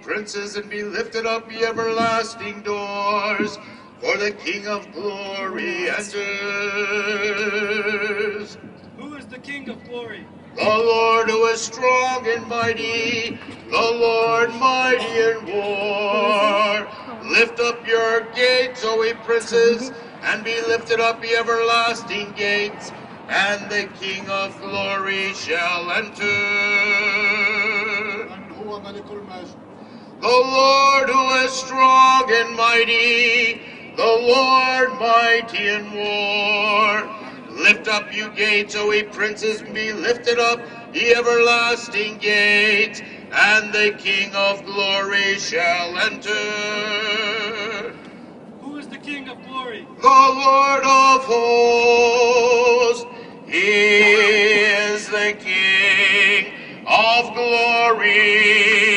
princes, and be lifted up, ye everlasting doors. For the King of glory enters. Who is the King of glory? The Lord who is strong and mighty, the Lord mighty in war. Lift up your gates, O ye princes, and be lifted up, ye everlasting gates, and the King of glory shall enter. The Lord who is strong and mighty, the Lord mighty in war. Lift up, you gates, O ye princes, and be lifted up, ye everlasting gates, and the King of glory shall enter. Who is the King of glory? The Lord of hosts, he is the King of glory.